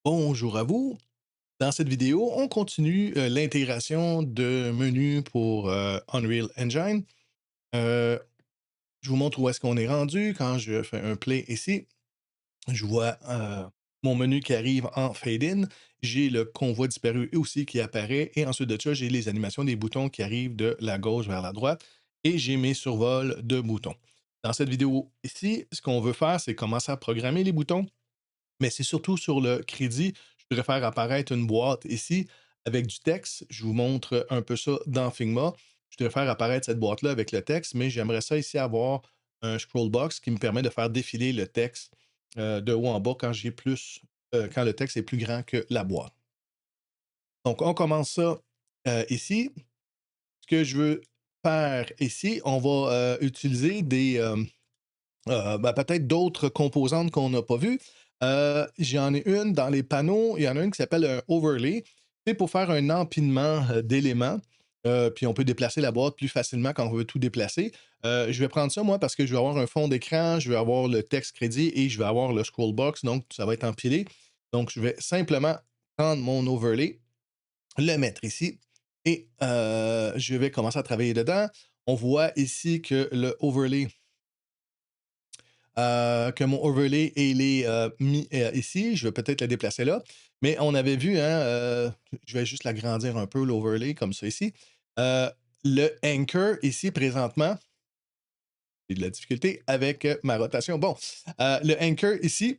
Bonjour à vous. Dans cette vidéo, on continue l'intégration de menus pour Unreal Engine. Euh, je vous montre où est-ce qu'on est rendu. Quand je fais un play ici, je vois mon menu qui arrive en fade-in. J'ai le convoi disparu aussi qui apparaît. Et ensuite de ça, j'ai les animations des boutons qui arrivent de la gauche vers la droite. Et j'ai mes survols de boutons. Dans cette vidéo ici, ce qu'on veut faire, c'est commencer à programmer les boutons, mais c'est surtout sur le crédit. Je voudrais faire apparaître une boîte ici avec du texte. Je vous montre un peu ça dans Figma. Je voudrais faire apparaître cette boîte-là avec le texte, mais j'aimerais ça ici avoir un scroll box qui me permet de faire défiler le texte de haut en bas quand j'ai plus, quand le texte est plus grand que la boîte. Donc, on commence ça ici. Ce que je veux faire ici, on va utiliser peut-être d'autres composantes qu'on n'a pas vues. J'en ai une dans les panneaux, il y en a une qui s'appelle un overlay. C'est pour faire un empilement d'éléments. Puis on peut déplacer la boîte plus facilement quand on veut tout déplacer. Je vais prendre ça, moi, parce que je vais avoir un fond d'écran, je vais avoir le texte crédit et je vais avoir le scroll box, donc ça va être empilé. Donc, je vais simplement prendre mon overlay, le mettre ici et je vais commencer à travailler dedans. On voit ici que le overlay que mon overlay il est mis ici. Je vais peut-être le déplacer là. Mais on avait vu, hein, je vais juste l'agrandir un peu, l'overlay, comme ça ici. Euh, le anchor ici, présentement, j'ai de la difficulté avec ma rotation. Bon, le anchor ici,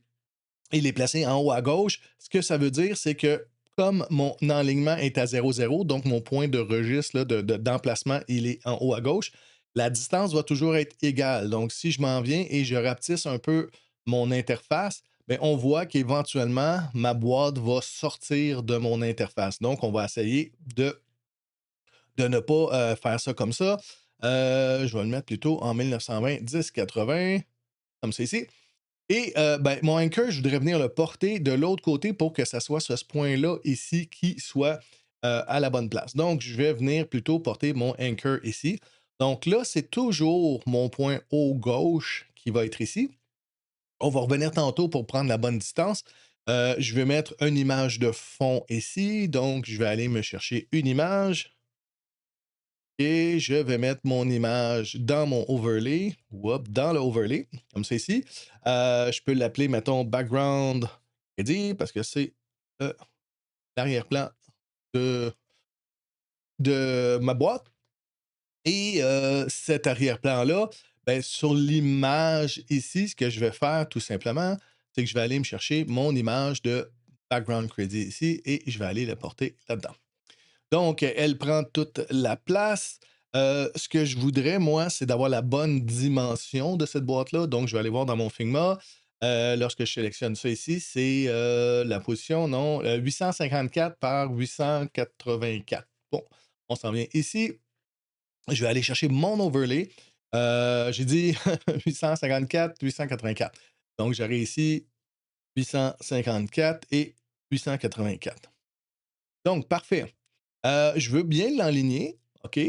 il est placé en haut à gauche. Ce que ça veut dire, c'est que comme mon enlignement est à 0,0, donc mon point de registre là, d'emplacement, il est en haut à gauche, la distance va toujours être égale. Donc, si je m'en viens et je rapetisse un peu mon interface, bien, on voit qu'éventuellement, ma boîte va sortir de mon interface. Donc, on va essayer de ne pas faire ça comme ça. Je vais le mettre plutôt en 1920, 1080, comme ça ici. Et ben, mon anchor, je voudrais venir le porter de l'autre côté pour que ça soit sur ce point-là ici qui soit à la bonne place. Donc, je vais venir plutôt porter mon anchor ici. Donc là, c'est toujours mon point haut gauche qui va être ici. On va revenir tantôt pour prendre la bonne distance. Je vais mettre une image de fond ici. Donc, je vais aller me chercher une image. Et je vais mettre mon image dans mon overlay, dans le overlay, comme ça ici. Je peux l'appeler, mettons, background ready parce que c'est euh, l'arrière-plan de, de ma boîte. Et cet arrière-plan-là, ben, sur l'image ici, ce que je vais faire tout simplement, c'est que je vais aller me chercher mon image de background ready ici et je vais aller la porter là-dedans. Donc, elle prend toute la place. Ce que je voudrais, moi, c'est d'avoir la bonne dimension de cette boîte-là. Donc, je vais aller voir dans mon Figma. Lorsque je sélectionne ça ici, c'est la position, non, 854 par 884. Bon, on s'en vient ici. Je vais aller chercher mon overlay. J'ai dit 854, 884. Donc, j'aurai ici 854 et 884. Donc, parfait. Je veux bien l'enligner, OK?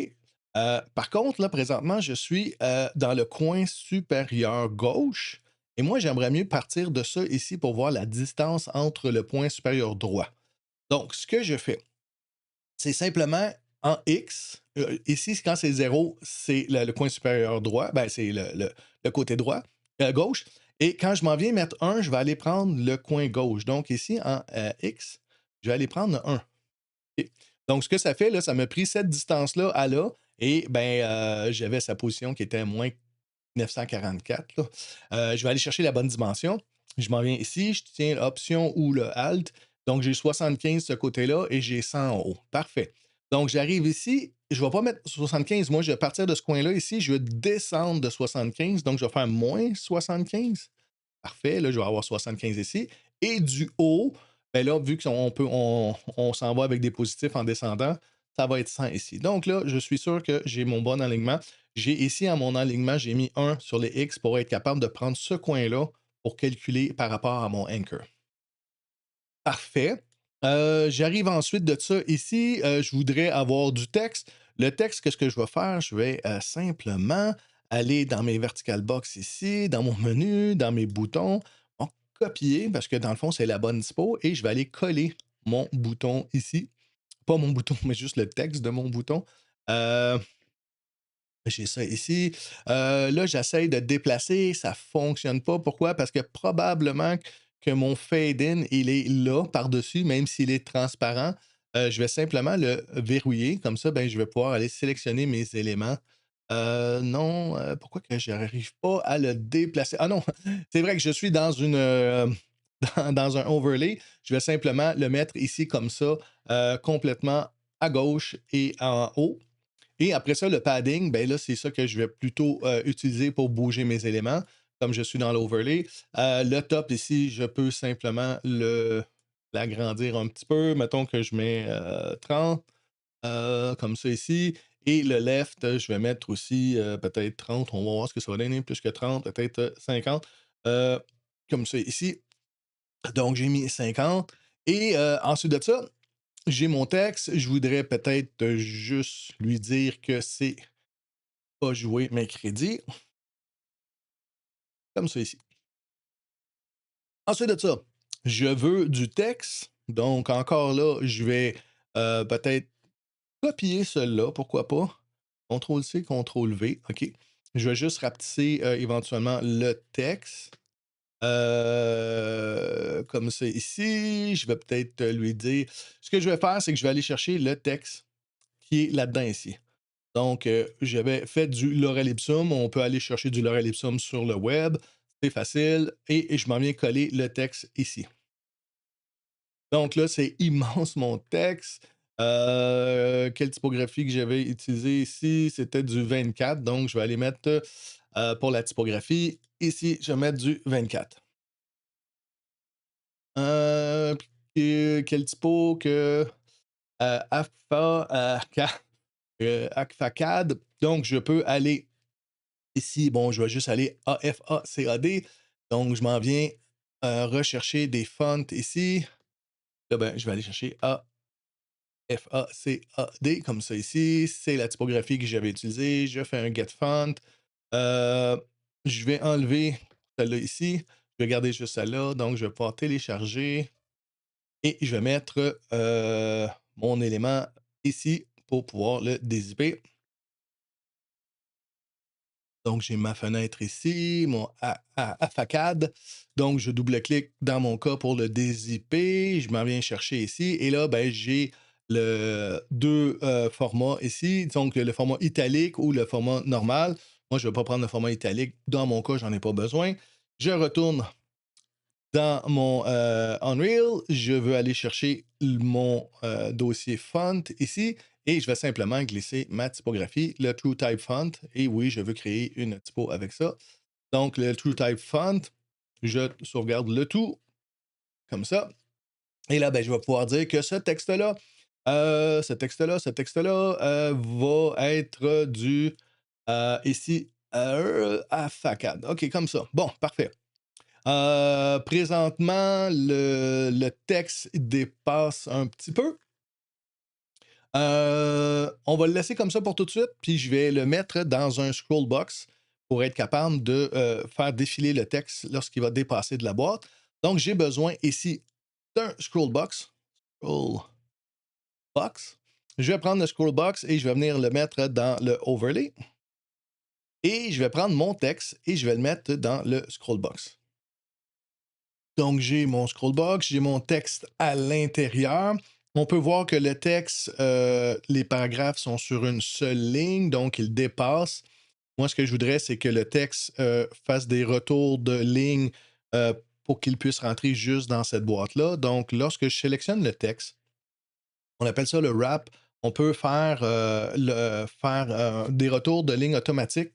Par contre, là, présentement, je suis dans le coin supérieur gauche et moi, j'aimerais mieux partir de ça ici pour voir la distance entre le point supérieur droit. Donc, ce que je fais, c'est simplement en X. Ici, quand c'est 0, c'est le coin supérieur droit, ben, c'est le côté droit, gauche. Et quand je m'en viens mettre 1, je vais aller prendre le coin gauche. Donc, ici, en X, je vais aller prendre 1. OK. Donc, ce que ça fait, là, ça m'a pris cette distance-là à là et ben, j'avais sa position qui était moins 944. Là. Je vais aller chercher la bonne dimension. Je m'en viens ici, je tiens l'option ou le Alt. Donc, j'ai 75 de ce côté-là et j'ai 100 en haut. Parfait. Donc, j'arrive ici. Je ne vais pas mettre 75. Moi, je vais partir de ce coin-là ici. Je vais descendre de 75. Donc, je vais faire moins 75. Parfait, là, je vais avoir 75 ici. Et du haut, ben là, vu qu'on s'en va avec des positifs en descendant, ça va être 100 ici. Donc là, je suis sûr que j'ai mon bon alignement. J'ai ici, à mon alignement, j'ai mis 1 sur les X pour être capable de prendre ce coin-là pour calculer par rapport à mon anchor. Parfait. J'arrive ensuite de ça ici. Je voudrais avoir du texte. Le texte, qu'est-ce que je vais faire? Je vais simplement aller dans mes vertical box ici, dans mon menu, dans mes boutons. Bon, copier parce que dans le fond, c'est la bonne dispo et je vais aller coller mon bouton ici. Pas mon bouton, mais juste le texte de mon bouton. Euh, j'ai ça ici. Là, j'essaye de déplacer, ça fonctionne pas. Pourquoi? Parce que probablement que mon fade-in, il est là, par-dessus, même s'il est transparent. Je vais simplement le verrouiller. Comme ça, ben, je vais pouvoir aller sélectionner mes éléments. Non, pourquoi que je n'arrive pas à le déplacer? Ah non, c'est vrai que je suis dans dans un overlay. Je vais simplement le mettre ici comme ça, complètement à gauche et en haut. Et après ça, le padding, ben là, c'est ça que je vais plutôt utiliser pour bouger mes éléments, comme je suis dans l'overlay. Le top ici, je peux simplement l'agrandir un petit peu. Mettons que je mets 30, comme ça ici. Et le left, je vais mettre aussi peut-être 30. On va voir ce que ça va donner. Plus que 30, peut-être 50. euh, comme ça ici. Donc, j'ai mis 50. Et ensuite de ça, j'ai mon texte. Je voudrais peut-être juste lui dire que c'est pas jouer mes crédits, comme ça ici. Ensuite de ça, je veux du texte. Donc, encore là, je vais peut-être copier celui-là, pourquoi pas. CTRL-C, CTRL-V, OK. Je vais juste rapetisser éventuellement le texte. Comme ça ici. Je vais peut-être lui dire... Ce que je vais faire, c'est que je vais aller chercher le texte qui est là-dedans ici. Donc, j'avais fait du lorem ipsum. On peut aller chercher du lorem ipsum sur le web. C'est facile. Et je m'en viens coller le texte ici. Donc là, c'est immense mon texte. Quelle typographie que j'avais utilisée ici? C'était du 24. Donc, je vais aller mettre pour la typographie. Ici, je vais mettre du 24. Quel typo que AFACAD. Donc, je peux aller ici. Bon, je vais juste aller AFACAD. Donc, je m'en viens rechercher des fonts ici. Là, ben, je vais aller chercher AFACAD comme ça ici. C'est la typographie que j'avais utilisée. Je fais un get font. Euh, je vais enlever celle-là ici. Je vais garder juste celle-là. Donc, je vais pouvoir télécharger. Et je vais mettre mon élément ici pour pouvoir le dézipper. Donc, j'ai ma fenêtre ici, mon AFACAD. Donc, je double-clique dans mon cas pour le dézipper. Je m'en viens chercher ici. Et là, ben, j'ai deux formats ici. Donc, le format italique ou le format normal. Moi, je ne vais pas prendre le format italique. Dans mon cas, je n'en ai pas besoin. Je retourne dans mon Unreal, je veux aller chercher mon dossier font ici et je vais simplement glisser ma typographie, le TrueType Font. Et oui, je veux créer une typo avec ça. Donc, le TrueType Font, je sauvegarde le tout comme ça. Et là, ben, je vais pouvoir dire que ce texte-là, va être du ici à FACAD. OK, comme ça. Bon, parfait. Présentement, le texte dépasse un petit peu. On va le laisser comme ça pour tout de suite, puis je vais le mettre dans un scroll box pour être capable de faire défiler le texte lorsqu'il va dépasser de la boîte. Donc, j'ai besoin ici d'un scroll box. Scroll box. Je vais prendre le scroll box et je vais venir le mettre dans le overlay. Et je vais prendre mon texte et je vais le mettre dans le scroll box. Donc, j'ai mon scrollbox, j'ai mon texte à l'intérieur. On peut voir que le texte, les paragraphes sont sur une seule ligne, donc ils dépassent. Moi, ce que je voudrais, c'est que le texte fasse des retours de ligne pour qu'il puisse rentrer juste dans cette boîte-là. Donc, lorsque je sélectionne le texte, on appelle ça le wrap. On peut faire, des retours de ligne automatiques.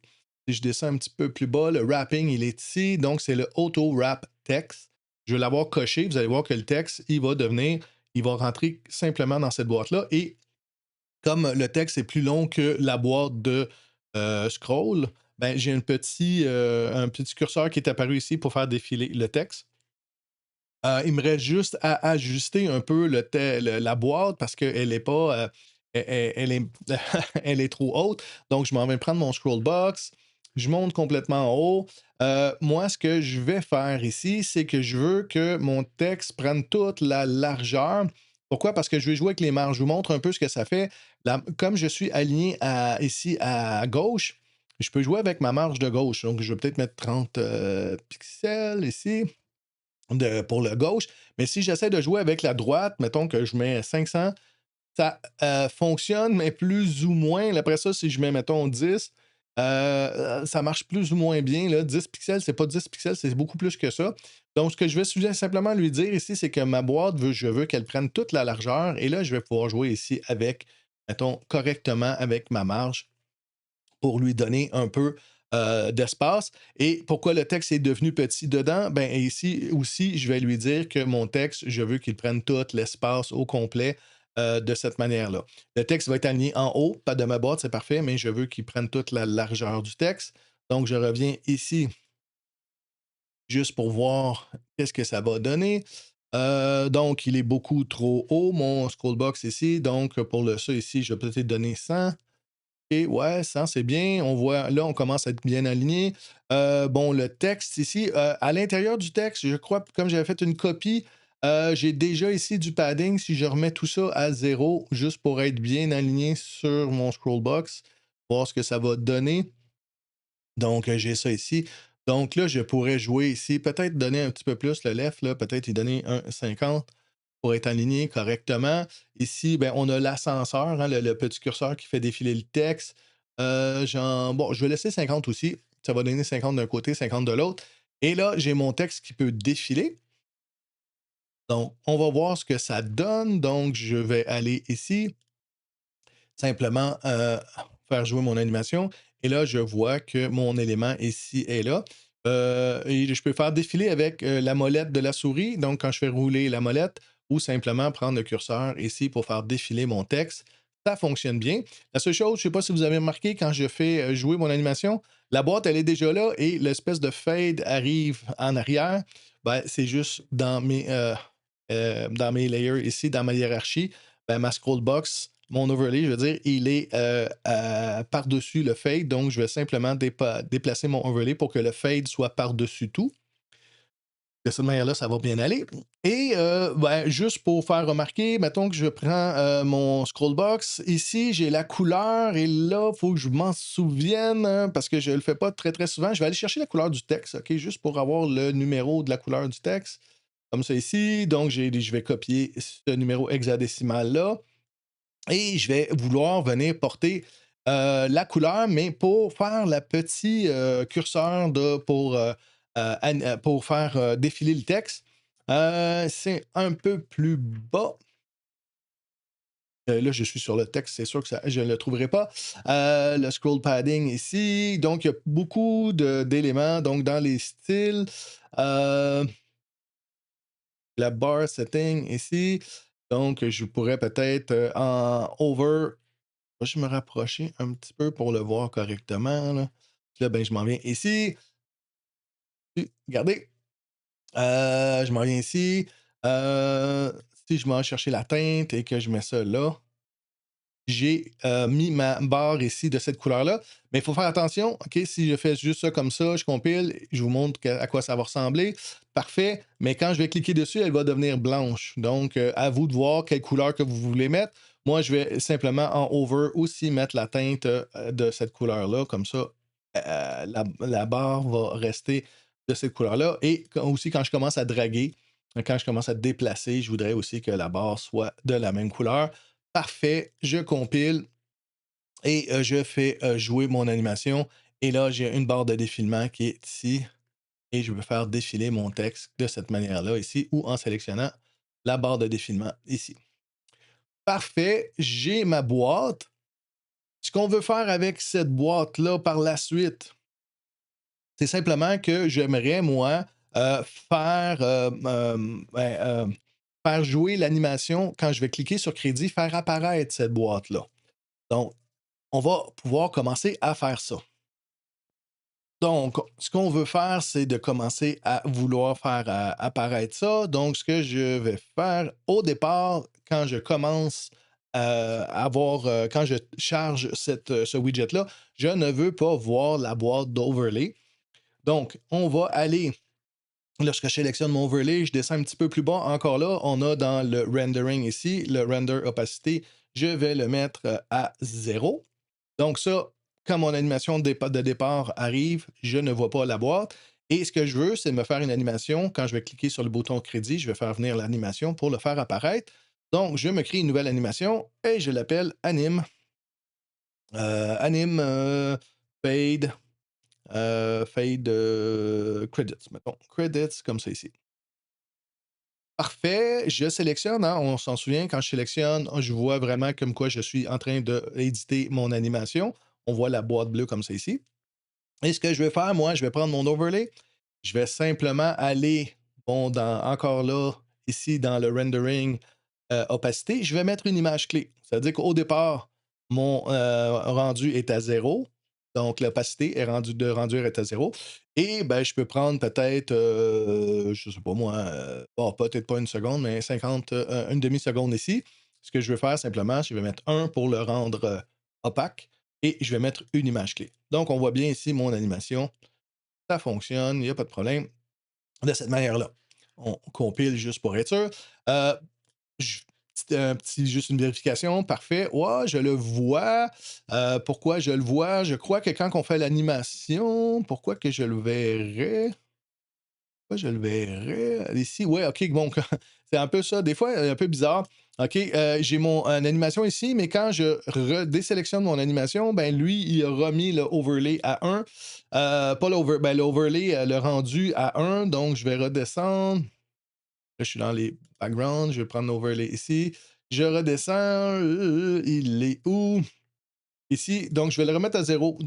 Si je descends un petit peu plus bas, le wrapping, il est ici. Donc, c'est le auto wrap text. Je vais l'avoir coché. Vous allez voir que le texte, il va rentrer simplement dans cette boîte-là. Et comme le texte est plus long que la boîte de scroll, ben, j'ai un petit curseur qui est apparu ici pour faire défiler le texte. Il me reste juste à ajuster un peu la boîte parce qu'elle est pas. Elle est, elle est trop haute. Donc, je m'en vais prendre mon scroll box. Je monte complètement en haut. Moi, ce que je vais faire ici, c'est que je veux que mon texte prenne toute la largeur. Pourquoi? Parce que je vais jouer avec les marges. Je vous montre un peu ce que ça fait. Comme je suis aligné ici à gauche, je peux jouer avec ma marge de gauche. Donc, je vais peut-être mettre 30 pixels ici pour le gauche. Mais si j'essaie de jouer avec la droite, mettons que je mets 500, ça, fonctionne, mais plus ou moins. Après ça, si je mets, mettons, 10, ça marche plus ou moins bien, là. 10 pixels, c'est pas 10 pixels, c'est beaucoup plus que ça. Donc, ce que je vais simplement lui dire ici, c'est que ma boîte je veux qu'elle prenne toute la largeur et là, je vais pouvoir jouer ici avec, mettons, correctement avec ma marge pour lui donner un peu d'espace. Et pourquoi le texte est devenu petit dedans? Ben ici aussi, je vais lui dire que mon texte, je veux qu'il prenne tout l'espace au complet de cette manière-là. Le texte va être aligné en haut, pas de ma boîte, c'est parfait, mais je veux qu'il prenne toute la largeur du texte. Donc, je reviens ici juste pour voir qu'est-ce que ça va donner. Donc, il est beaucoup trop haut, mon scroll box ici. Donc, pour ça ici, je vais peut-être donner 100. Et ouais, ça, c'est bien. On voit, là, on commence à être bien aligné. Bon, le texte ici, à l'intérieur du texte, je crois, comme j'avais fait une copie, j'ai déjà ici du padding. Si je remets tout ça à zéro, juste pour être bien aligné sur mon scrollbox, voir ce que ça va donner. Donc, j'ai ça ici. Donc là, je pourrais jouer ici, peut-être donner un petit peu plus le left, là, peut-être y donner un 50 pour être aligné correctement. Ici, ben, on a l'ascenseur, hein, le petit curseur qui fait défiler le texte. Bon, je vais laisser 50 aussi. Ça va donner 50 d'un côté, 50 de l'autre. Et là, j'ai mon texte qui peut défiler. Donc, on va voir ce que ça donne. Donc, je vais aller ici, simplement faire jouer mon animation. Et là, je vois que mon élément ici est là. Et je peux faire défiler avec la molette de la souris. Donc, quand je fais rouler la molette, ou simplement prendre le curseur ici pour faire défiler mon texte, ça fonctionne bien. La seule chose, je ne sais pas si vous avez remarqué, quand je fais jouer mon animation, la boîte, elle est déjà là et l'espèce de fade arrive en arrière. Ben, c'est juste dans mes layers ici, dans ma hiérarchie, ben, ma scroll box, mon overlay, je veux dire, il est par-dessus le fade. Donc, je vais simplement déplacer mon overlay pour que le fade soit par-dessus tout. De cette manière-là, ça va bien aller. Et ben, juste pour faire remarquer, mettons que je prends mon scroll box. Ici, j'ai la couleur et là, il faut que je m'en souvienne hein, parce que je ne le fais pas très, très souvent. Je vais aller chercher la couleur du texte, OK, juste pour avoir le numéro de la couleur du texte. Comme ça ici. Donc, je vais copier ce numéro hexadécimal-là et je vais vouloir venir porter la couleur, mais pour faire le petit curseur pour faire défiler le texte, c'est un peu plus bas. Là, je suis sur le texte, c'est sûr que je ne le trouverai pas. Le scroll padding ici. Donc, il y a beaucoup d'éléments. Donc, dans les styles, euh, la bar setting ici. Donc, je pourrais peut-être en over, je vais me rapprocher un petit peu pour le voir correctement. Là, ben, je m'en viens ici. Regardez, je m'en viens ici. Euh, si je m'en vais chercher la teinte et que je mets ça là, j'ai mis ma barre ici de cette couleur-là. Mais il faut faire attention, OK? Si je fais juste ça comme ça, je compile, je vous montre à quoi ça va ressembler. Parfait. Mais quand je vais cliquer dessus, elle va devenir blanche. Donc, à vous de voir quelle couleur que vous voulez mettre. Moi, je vais simplement en over aussi mettre la teinte de cette couleur-là. Comme ça, la barre va rester de cette couleur-là. Et aussi, quand je commence à draguer, quand je commence à déplacer, je voudrais aussi que la barre soit de la même couleur. Parfait, je compile et je fais jouer mon animation. Et là, j'ai une barre de défilement qui est ici. Et je veux faire défiler mon texte de cette manière-là ici ou en sélectionnant la barre de défilement ici. Parfait, j'ai ma boîte. Ce qu'on veut faire avec cette boîte-là par la suite, c'est simplement que j'aimerais, moi, faire, faire jouer l'animation quand je vais cliquer sur crédit, faire apparaître cette boîte-là. Donc, on va pouvoir commencer à faire ça. Donc, ce qu'on veut faire, c'est de commencer à vouloir faire apparaître ça. Donc, ce que je vais faire au départ, quand je commence avoir, quand je charge ce widget-là, je ne veux pas voir la boîte d'overlay. Donc, on va aller, lorsque je sélectionne mon overlay, je descends un petit peu plus bas. Encore là, on a dans le rendering ici, le render opacité, je vais le mettre à 0. Donc ça, quand mon animation de départ arrive, je ne vois pas la boîte. Et ce que je veux, c'est me faire une animation. Quand je vais cliquer sur le bouton crédit, je vais faire venir l'animation pour le faire apparaître. Donc, je me crée une nouvelle animation et je l'appelle anime. Anime fade, fade credits, mettons. Credits, comme ça ici. Parfait, je sélectionne, hein, on s'en souvient, quand je sélectionne, je vois vraiment comme quoi je suis en train d'éditer mon animation. On voit la boîte bleue comme ça ici. Et ce que je vais faire, moi, je vais prendre mon overlay, je vais simplement aller, bon, encore là, ici, dans le rendering opacité, je vais mettre une image clé. Ça veut dire qu'au départ, mon rendu est à 0. Donc, l'opacité de rendu est à 0. Et ben, je peux prendre peut-être, je ne sais pas moi, bon, peut-être pas une seconde, mais 50, une demi-seconde ici. Ce que je vais faire simplement, je vais mettre 1 pour le rendre opaque et je vais mettre une image clé. Donc, on voit bien ici mon animation. Ça fonctionne, il n'y a pas de problème. De cette manière-là, on compile juste pour être sûr. Euh, juste une vérification, parfait. Ouais, je le vois. Pourquoi je le vois? Je crois que quand on fait l'animation, pourquoi que je le verrais? Pourquoi je le verrais? Ici, ouais, ok, bon, c'est un peu ça. Des fois, un peu bizarre. OK, j'ai mon animation ici, mais quand je désélectionne mon animation, ben lui, il a remis le overlay à 1. Pas l'overlay, le rendu à 1. Donc, je vais redescendre. Là, je suis dans les backgrounds, je vais prendre l'overlay ici. Je redescends. Il est où? Ici. Donc, je vais le remettre à 0.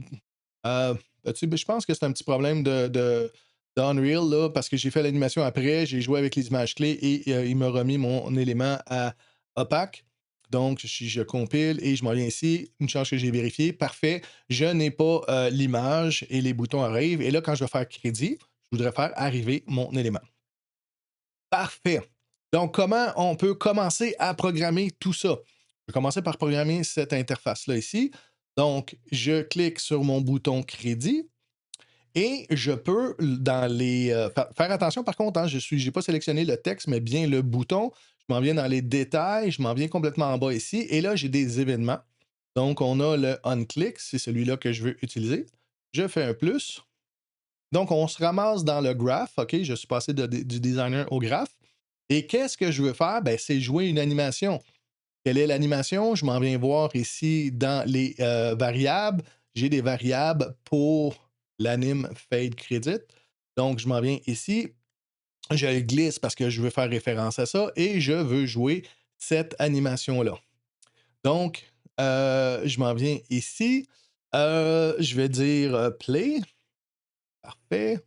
Euh, je pense que c'est un petit problème d'Unreal, là, parce que j'ai fait l'animation après, j'ai joué avec les images clés et il m'a remis mon élément à opaque. Donc, si je compile et je m'en viens ici, une chance que j'ai vérifié, parfait. Je n'ai pas l'image et les boutons arrivent. Et là, quand je vais faire crédit, je voudrais faire arriver mon élément. Parfait. Donc, comment on peut commencer à programmer tout ça? Je vais commencer par programmer cette interface-là ici. Donc, je clique sur mon bouton crédit et je peux, dans les. Faire attention, par contre, hein, je n'ai pas sélectionné le texte, mais bien le bouton. Je m'en viens dans les détails, je m'en viens complètement en bas ici. Et là, j'ai des événements. Donc, on a le on-click, c'est celui-là que je veux utiliser. Je fais un plus. Donc, on se ramasse dans le graph. OK, je suis passé du designer au graph. Et qu'est-ce que je veux faire? Ben, c'est jouer une animation. Quelle est l'animation? Je m'en viens voir ici dans les variables. J'ai des variables pour l'anime fade credit. Donc, je m'en viens ici. Je le glisse parce que je veux faire référence à ça et je veux jouer cette animation-là. Donc, je m'en viens ici. Je vais dire play. Parfait.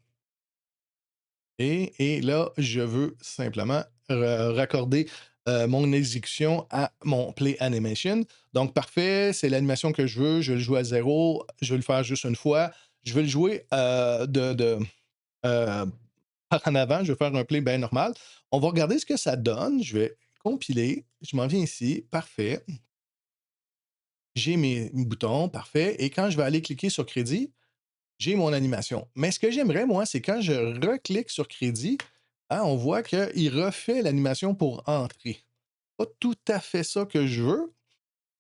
Et là, je veux simplement raccorder mon exécution à mon play animation. Donc, parfait, c'est l'animation que je veux. Je le joue à 0. Je vais le faire juste une fois. Je vais le jouer euh, par en avant. Je vais faire un play bien normal. On va regarder ce que ça donne. Je vais compiler. Je m'en viens ici. Parfait. J'ai mes boutons. Parfait. Et quand je vais aller cliquer sur crédit, j'ai mon animation. Mais ce que j'aimerais, moi, c'est quand je reclique sur crédit, hein, on voit qu'il refait l'animation pour entrer. Pas tout à fait ça que je veux.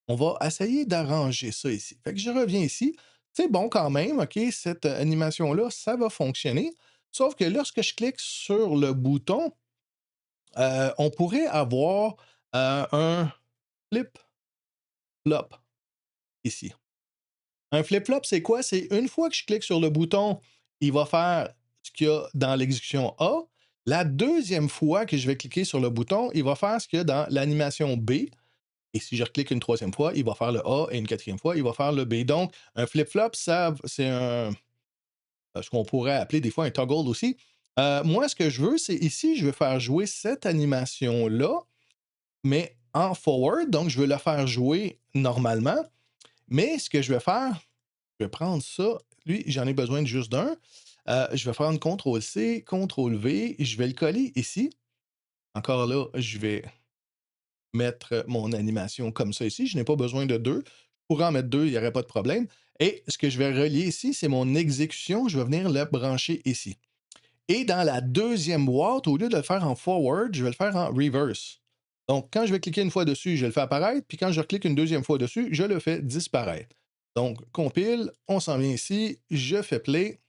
On va essayer d'arranger ça ici. Fait que je reviens ici. C'est bon quand même, OK, cette animation-là, ça va fonctionner. Sauf que lorsque je clique sur le bouton, on pourrait avoir un flip-flop ici. Un flip-flop, c'est quoi? C'est une fois que je clique sur le bouton, il va faire ce qu'il y a dans l'exécution A. La deuxième fois que je vais cliquer sur le bouton, il va faire ce qu'il y a dans l'animation B. Et si je reclique une troisième fois, il va faire le A et une quatrième fois, il va faire le B. Donc, un flip-flop, ça, c'est ce qu'on pourrait appeler des fois un toggle aussi. Moi, ce que je veux, c'est ici, je veux faire jouer cette animation-là, mais en forward. Donc, je veux la faire jouer normalement. Mais ce que je vais faire, je vais prendre ça. Lui, j'en ai besoin de juste d'un. Je vais prendre CTRL-C, CTRL-V, et je vais le coller ici. Encore là, je vais mettre mon animation comme ça ici. Je n'ai pas besoin de deux. Je pourrais en mettre deux, il n'y aurait pas de problème. Et ce que je vais relier ici, c'est mon exécution. Je vais venir le brancher ici. Et dans la deuxième boîte, au lieu de le faire en forward, je vais le faire en reverse. Donc, quand je vais cliquer une fois dessus, je le fais apparaître. Puis quand je clique une deuxième fois dessus, je le fais disparaître. Donc, compile, on s'en vient ici, je fais play.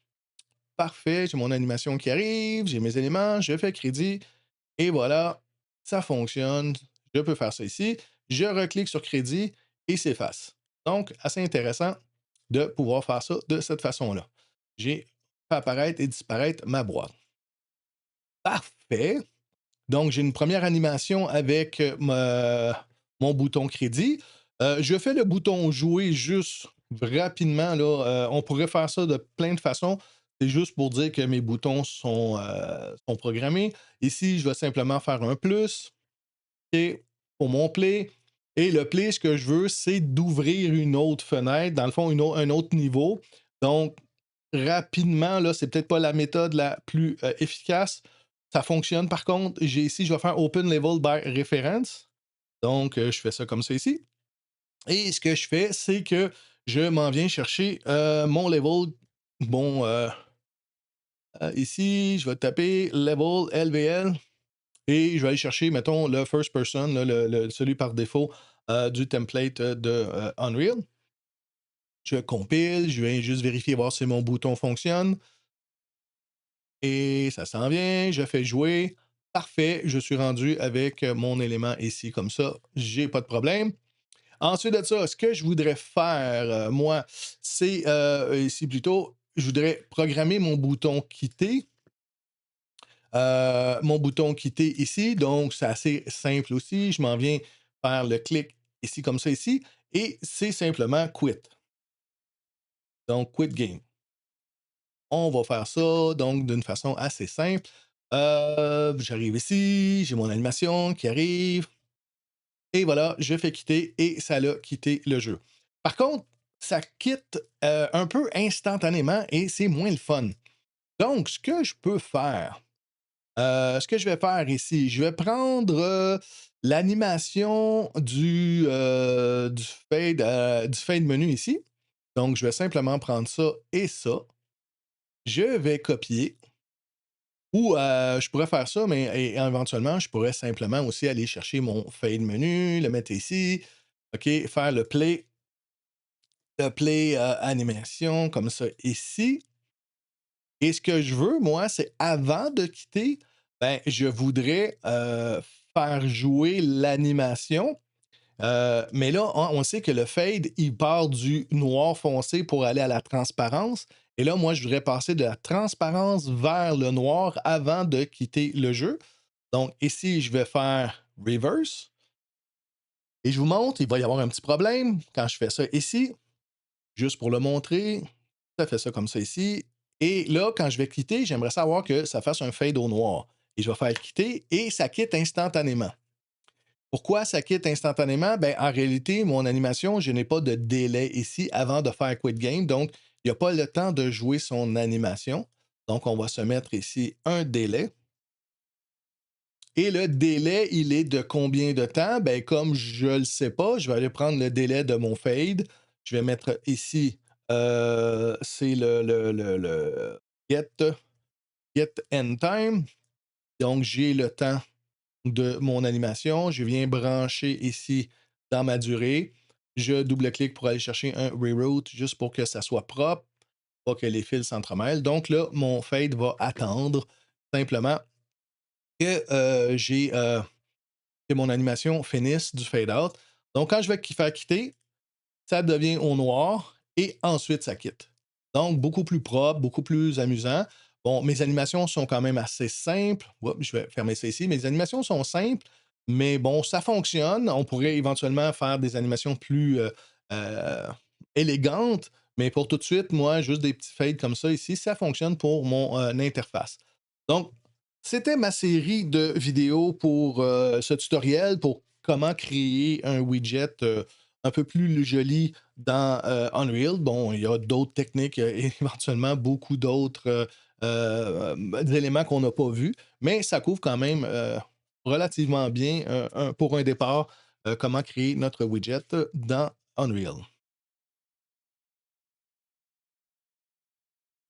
Parfait, j'ai mon animation qui arrive, j'ai mes éléments, je fais crédit. Et voilà, ça fonctionne. Je peux faire ça ici. Je reclique sur crédit et s'efface. Donc, assez intéressant de pouvoir faire ça de cette façon-là. J'ai fait apparaître et disparaître ma boîte. Parfait. Donc, j'ai une première animation avec mon bouton crédit. Je fais le bouton jouer juste rapidement. Là. On pourrait faire ça de plein de façons. C'est juste pour dire que mes boutons sont programmés. Ici, je vais simplement faire un plus et pour mon play. Et le play, ce que je veux, c'est d'ouvrir une autre fenêtre, dans le fond, un autre niveau. Donc, rapidement, là, c'est peut-être pas la méthode la plus efficace. Ça fonctionne par contre. J'ai ici, je vais faire Open Level by Reference. Donc, je fais ça comme ça ici. Et ce que je fais, c'est que je m'en viens chercher mon level. Bon, ici, je vais taper Level LVL et je vais aller chercher, mettons, le first person, là, celui par défaut du template de Unreal. Je compile, je viens juste vérifier, voir si mon bouton fonctionne. Et ça s'en vient, je fais jouer. Parfait, je suis rendu avec mon élément ici comme ça. J'ai pas de problème. Ensuite de ça, ce que je voudrais faire, moi, c'est ici plutôt, je voudrais programmer mon bouton quitter. Mon bouton quitter ici, donc c'est assez simple aussi. Je m'en viens faire le clic ici comme ça ici. Et c'est simplement quit. Donc, quit game. On va faire ça, donc, d'une façon assez simple. J'arrive ici, j'ai mon animation qui arrive. Et voilà, je fais quitter et ça l'a quitté le jeu. Par contre, ça quitte un peu instantanément et c'est moins le fun. Donc, ce que je peux faire, ce que je vais faire ici, je vais prendre l'animation du fade menu ici. Donc, je vais simplement prendre ça et ça. Je vais copier. Ou je pourrais faire ça, mais éventuellement, je pourrais simplement aussi aller chercher mon fade menu, le mettre ici, OK, faire le play animation comme ça ici. Et ce que je veux, moi, c'est avant de quitter, ben, je voudrais faire jouer l'animation. Mais là, on sait que le fade, il part du noir foncé pour aller à la transparence. Et là, moi, je voudrais passer de la transparence vers le noir avant de quitter le jeu. Donc, ici, je vais faire reverse. Et je vous montre, il va y avoir un petit problème quand je fais ça ici. Juste pour le montrer, ça fait ça comme ça ici. Et là, quand je vais quitter, j'aimerais savoir que ça fasse un fade au noir. Et je vais faire quitter et ça quitte instantanément. Pourquoi ça quitte instantanément? Ben, en réalité, mon animation, je n'ai pas de délai ici avant de faire quit game. Donc, il n'y a pas le temps de jouer son animation. Donc, on va se mettre ici un délai. Et le délai, il est de combien de temps? Ben, comme je ne le sais pas, je vais aller prendre le délai de mon fade. Je vais mettre ici, c'est le get end time. Donc, j'ai le temps de mon animation. Je viens brancher ici dans ma durée. Je double-clique pour aller chercher un reroute juste pour que ça soit propre, pas que les fils s'entremêlent. Donc là, mon fade va attendre simplement que mon animation finisse du fade out. Donc, quand je vais faire quitter, ça devient au noir et ensuite ça quitte. Donc, beaucoup plus propre, beaucoup plus amusant. Bon, mes animations sont quand même assez simples. Oups, je vais fermer ça ici. Mes animations sont simples, mais bon, ça fonctionne. On pourrait éventuellement faire des animations plus euh, élégantes, mais pour tout de suite, moi, juste des petits fades comme ça ici, ça fonctionne pour mon interface. Donc, c'était ma série de vidéos pour ce tutoriel pour comment créer un widget un peu plus joli dans Unreal. Bon, il y a d'autres techniques, éventuellement beaucoup d'autres éléments qu'on n'a pas vus, mais ça couvre quand même relativement bien pour un départ comment créer notre widget dans Unreal.